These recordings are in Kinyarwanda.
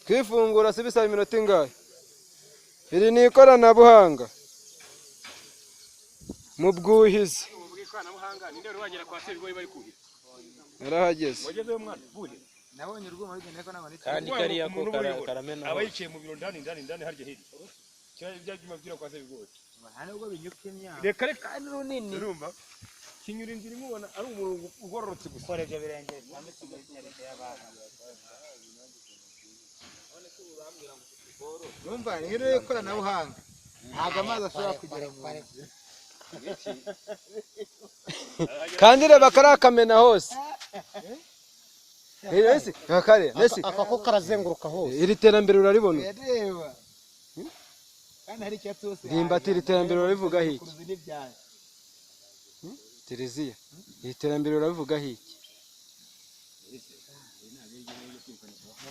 kwifungura si bisaba iminota ingahe? Iri ni ikoranabuhanga mu bwuhizi. Narahageze. Nabonye urwuma rugenda ko n'abantu kandi kariya ko karamena abayikiye mu biro ndani harya hiri byajya byira kwa se bigori hano ubwo binyuka imyaka reka kandi runini urumva kinyura inzira imubona ari umurongo ugororotse gusa kora ibyo birengera kandi tumenyereye y'abana urumva rero ikoranabuhanga ntabwo amazi ashobora kugera mu kandi reba karakamena hose. Nesi kakare nesi akako karazenguruka hose. Iri terambere uraribona? Reba kandi hari icyatsi hose Ndimbati iri terambere urabivuga hiki? Tereziya iri terambere urabivuga hiki?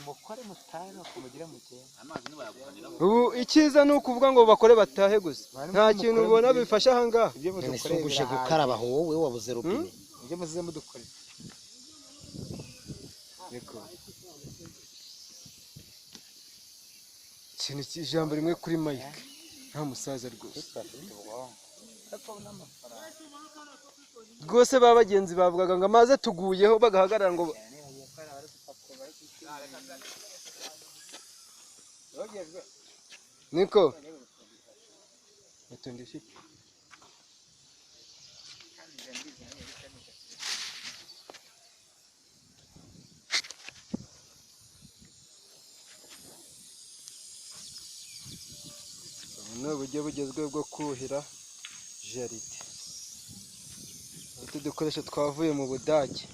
Mukore mutahe no kumugira muteye amazi nibayagukanira. Ubu icyiza ni ukuvuga ngo bakore batahe gusa, nta kintu ubona bifasha aha ngaha. Nisunguje gukaraba aho wowe wabuze robine ibyo muzize mudukore. Yego kintu ijambo rimwe kuri Mike nta musaza rwose baba bagenzi bavugaga ngo amaze tuguyeho bagahagarara ngo niko atondeshe ni uburyo bugezweho bwo kuhira jaride. Utu dukoresho twavuye mu Budage.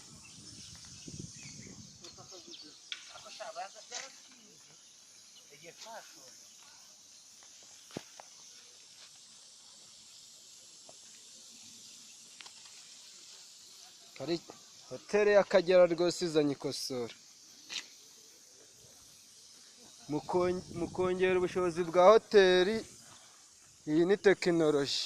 Hoteli y'Akagera rwose izanye ikosora mu kongera ubushobozi bwa hoteli. Iyi ni tekinoloji.